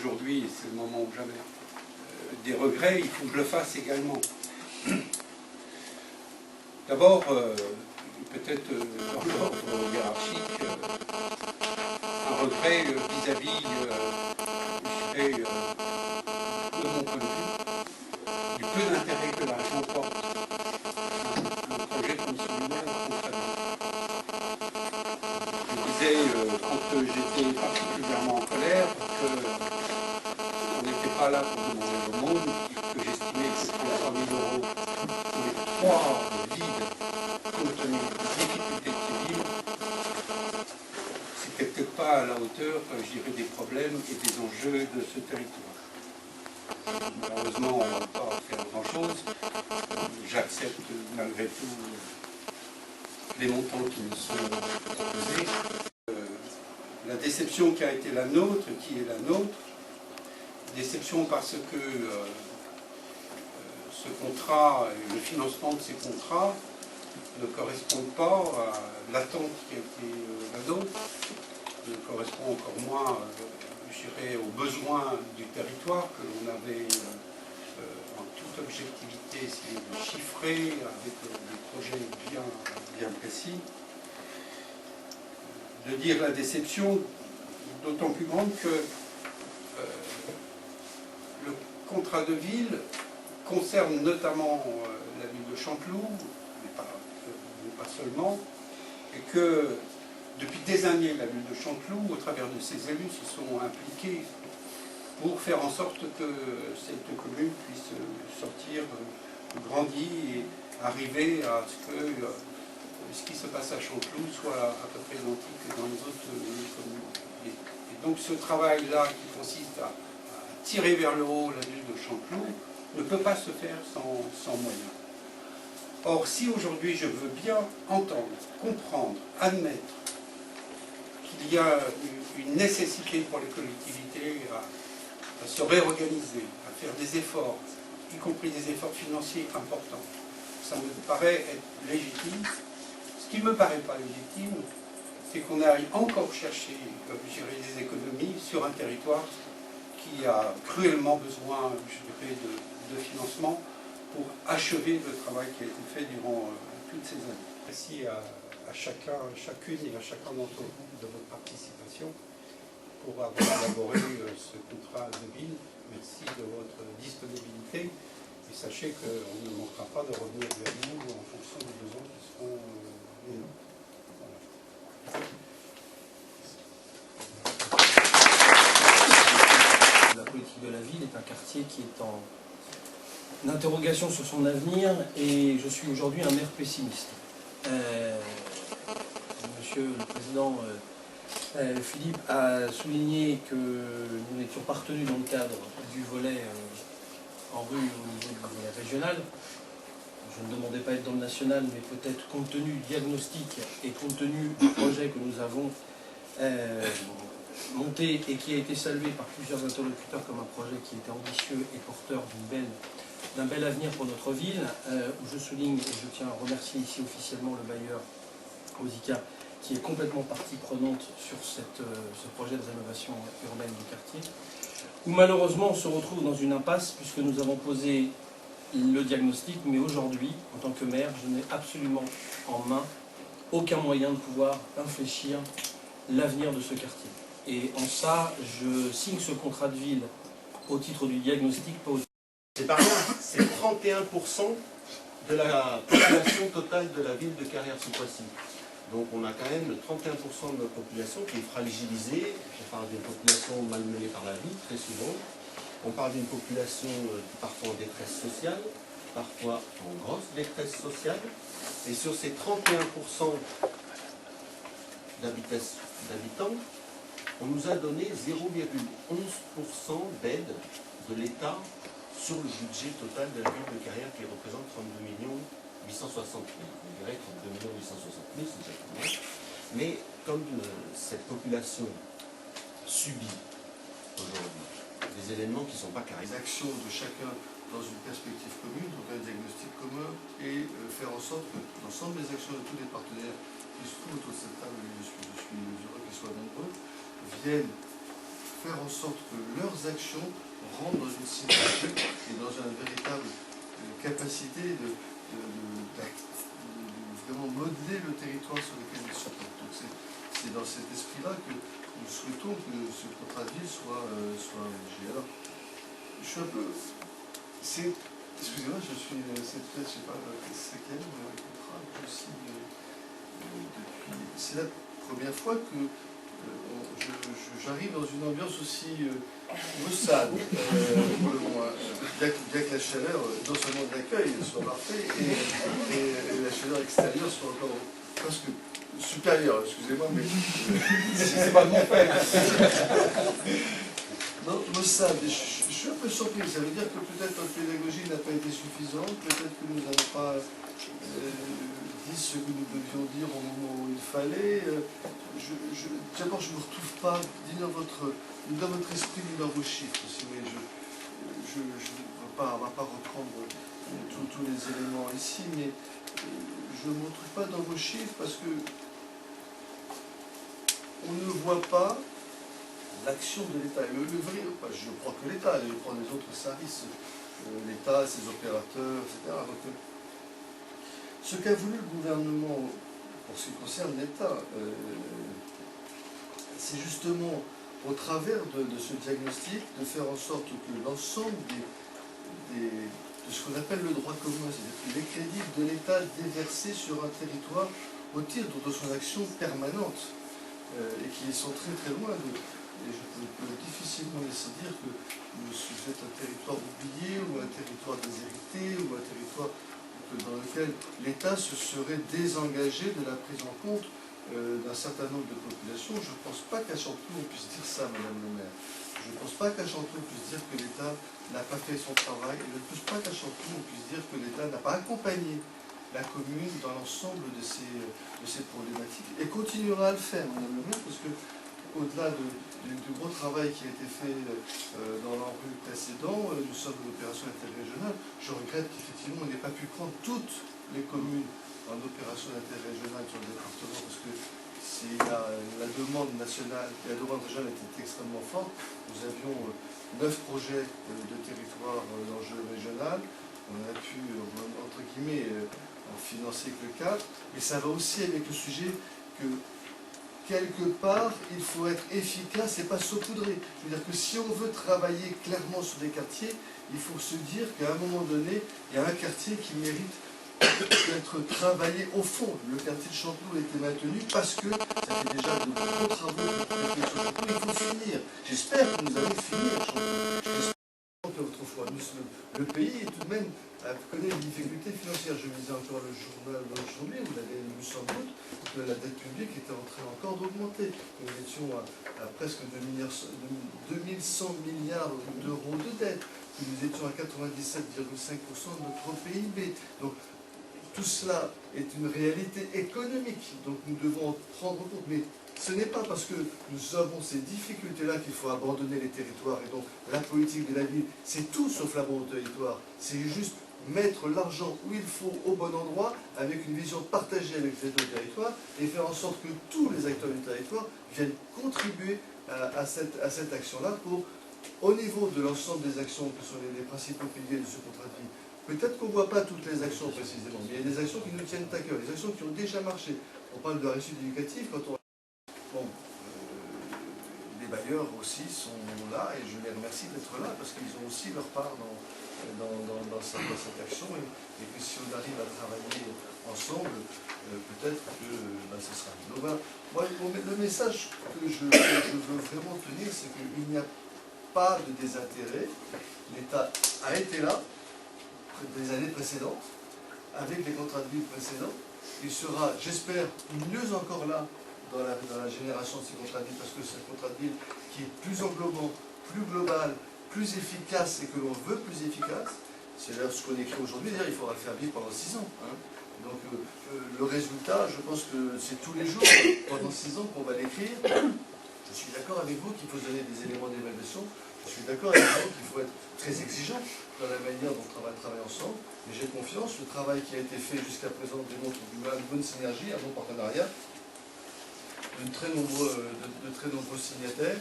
aujourd'hui, et c'est le moment où j'avais des regrets, il faut que je le fasse également. D'abord, peut-être dans l'ordre hiérarchique, un regret vis-à-vis, je dirais, de mon point de vue, du peu d'intérêt que la région porte à un projet comme celui-là Je disais, quand j'étais particulièrement en colère, qu'on n'était pas là pour demander l'aumône, que j'estimais que ces 300 000 € pour les 3 villes, compte tenu des difficultés de ces villes, c'était peut-être pas à la hauteur, je dirais, des problèmes et des enjeux de ce territoire. Malheureusement, on ne va pas faire grand-chose. J'accepte malgré tout les montants qui nous sont proposés. La déception qui a été la nôtre, qui est la nôtre, déception parce que ce contrat et le financement de ces contrats ne correspondent pas à l'attente qui a été la nôtre, ne correspond encore moins, je dirais, aux besoins du territoire que l'on avait en toute objectivité essayé de chiffrer avec des projets bien précis. De dire la déception d'autant plus grande que le contrat de ville concerne notamment la ville de Chanteloup, mais pas seulement, et que depuis des années, la ville de Chanteloup, au travers de ses élus, se sont impliqués pour faire en sorte que cette commune puisse sortir grandie et arriver à ce que ce qui se passe à Chanteloup soit à peu près identique dans les autres communes. Et donc ce travail-là qui consiste à tirer vers le haut la ville de Chanteloup ne peut pas se faire sans moyens. Or, si aujourd'hui je veux bien entendre, comprendre, admettre qu'il y a une nécessité pour les collectivités à se réorganiser, à faire des efforts, y compris des efforts financiers importants, ça me paraît être légitime. Ce qui ne me paraît pas légitime, c'est qu'on aille encore chercher, je dirais, des économies sur un territoire qui a cruellement besoin, je dirais, de financement pour achever le travail qui a été fait durant toutes ces années. Merci à chacune et à chacun d'entre vous de votre participation pour avoir élaboré ce contrat de ville. Merci de votre disponibilité et sachez qu'on ne manquera pas de revenir vers vous en fonction des besoins qui seront les nôtres. La politique de la ville est un quartier qui est en interrogation sur son avenir et je suis aujourd'hui un maire pessimiste. Monsieur le Président Philippe a souligné que nous n'étions pas retenus dans le cadre du volet en rue au niveau du volet régional. Je ne demandais pas à être dans le national, mais peut-être compte tenu du diagnostic et compte tenu du projet que nous avons monté et qui a été salué par plusieurs interlocuteurs comme un projet qui était ambitieux et porteur d'un bel avenir pour notre ville, où je souligne, et je tiens à remercier ici officiellement le bailleur Osica, qui est complètement partie prenante sur ce projet de rénovation urbaine du quartier, où malheureusement on se retrouve dans une impasse puisque nous avons posé le diagnostic, mais aujourd'hui, en tant que maire, je n'ai absolument en main aucun moyen de pouvoir infléchir l'avenir de ce quartier. Et en ça, je signe ce contrat de ville au titre du diagnostic, pas au titre. C'est pas rien, c'est 31% de la population totale de la ville de Carrières-sous-Poissy. Donc on a quand même 31% de notre population qui est fragilisée. On parle d'une population malmenée par la vie, très souvent. On parle d'une population parfois en détresse sociale, parfois en grosse détresse sociale. Et sur ces 31% d'habitants, on nous a donné 0,11% d'aide de l'État sur le budget total de la ville de Carrières qui représente 32 860 000. On dirait 32 860 000, c'est déjà pas mal. Mais comme cette population subit aujourd'hui des éléments qui ne sont pas carrés. Les actions de chacun dans une perspective commune, donc un diagnostic commun, et faire en sorte que l'ensemble des actions de tous les partenaires qui se trouvent autour de cette table, et je suis heureux qu'ils soient nombreux, viennent faire en sorte que leurs actions rentrent dans une synergie et dans une véritable capacité de vraiment modeler le territoire sur lequel ils se trouvent. Donc c'est dans cet esprit-là que nous souhaitons que ce contrat de ville soit rédigé. Alors, je suis un peu... Excusez-moi, c'est peut-être, je ne sais pas, c'est quel contrat que je signe depuis... C'est la première fois que j'arrive dans une ambiance aussi maussade, bien que la chaleur, non seulement de l'accueil, soit parfait, et la chaleur extérieure soit encore presque supérieure, excusez-moi, mais c'est pas mon fait. Non, maussade, je suis un peu surpris, ça veut dire que peut-être notre pédagogie n'a pas été suffisante, peut-être que nous n'avons pas dit ce que nous devions dire au moment où il fallait. D'abord, je ne me retrouve pas ni dans votre esprit ni dans vos chiffres, mais je ne vais pas reprendre tous les éléments ici, mais je ne me retrouve pas dans vos chiffres parce que on ne voit pas l'action de l'État. Je crois que l'État, je prends les autres services, l'État, ses opérateurs, etc. Donc, ce qu'a voulu le gouvernement pour ce qui concerne l'État, c'est justement au travers de ce diagnostic de faire en sorte que l'ensemble de ce qu'on appelle le droit commun, c'est-à-dire que les crédits de l'État déversés sur un territoire au titre de son action permanente, et qui sont très très loin et je peux difficilement laisser dire que vous êtes un territoire oublié ou un territoire déshérité ou un territoire dans lequel l'État se serait désengagé de la prise en compte d'un certain nombre de populations. Je ne pense pas qu'à Chanteloup on puisse dire ça, Madame le maire. Je ne pense pas qu'à Chanteloup on puisse dire que l'État n'a pas fait son travail. Et je ne pense pas qu'à Chanteloup on puisse dire que l'État n'a pas accompagné la commune dans l'ensemble de ces problématiques. Et continuera à le faire, Madame le maire, parce que au-delà du gros travail qui a été fait dans l'ANRU précédent, nous sommes une opération interrégionale. Je regrette qu'effectivement on n'ait pas pu prendre toutes les communes en opération interrégionale sur le département, parce que la demande nationale, la demande régionale était extrêmement forte. Nous avions 9 projets de territoire d'enjeu régional. On a pu, entre guillemets, en financer que 4. Et ça va aussi avec le sujet que quelque part, il faut être efficace et pas saupoudrer. Je veux dire que si on veut travailler clairement sur des quartiers, il faut se dire qu'à un moment donné, il y a un quartier qui mérite d'être travaillé au fond. Le quartier de Chanteloup a été maintenu parce que ça fait déjà de gros travaux pour le Chanteloup. Il faut finir. J'espère que nous allons finir Chanteloup. J'espère qu'autrefois, le pays est tout de même connaît des difficultés financières. Je lisais encore le journal d'aujourd'hui, vous l'avez lu sans doute, que la dette publique était en train encore d'augmenter. Nous étions à presque 2100 milliards d'euros de dette. Nous étions à 97,5% de notre PIB. Donc tout cela est une réalité économique. Donc nous devons en prendre compte. Mais ce n'est pas parce que nous avons ces difficultés-là qu'il faut abandonner les territoires. Et donc la politique de la ville, c'est tout sauf l'abandon de territoire. C'est juste mettre l'argent où il faut, au bon endroit, avec une vision partagée avec les autres territoires, et faire en sorte que tous les acteurs du territoire viennent contribuer à cette action-là au niveau de l'ensemble des actions que sont les principaux piliers de ce contrat de vie. Peut-être qu'on ne voit pas toutes les actions précisément, mais il y a des actions qui nous tiennent à cœur, des actions qui ont déjà marché. On parle de la réussite éducative, quand on... Bon, les bailleurs aussi sont là, et je les remercie d'être là, parce qu'ils ont aussi leur part dans cette action, et que si on arrive à travailler ensemble, peut-être que ce sera mieux. Donc, moi, le message que je veux vraiment tenir, c'est qu'il n'y a pas de désintérêt. L'État a été là des années précédentes, avec les contrats de vie précédents. Il sera, j'espère, mieux encore là dans la génération de ces contrats de vie, parce que c'est un contrat de vie qui est plus englobant, plus global, plus efficace et que l'on veut plus efficace. C'est d'ailleurs ce qu'on écrit aujourd'hui, d'ailleurs il faudra le faire vivre pendant 6 ans. Hein. Donc le résultat, je pense que c'est tous les jours, pendant 6 ans qu'on va l'écrire. Je suis d'accord avec vous qu'il faut donner des éléments d'évaluation. Je suis d'accord avec vous qu'il faut être très exigeant dans la manière dont on va travailler ensemble. Mais j'ai confiance, le travail qui a été fait jusqu'à présent démontre une bonne synergie, un bon partenariat, de très nombreux signataires.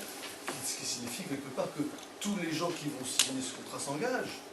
ce qui signifie quelque part que tous les gens qui vont signer ce contrat s'engagent.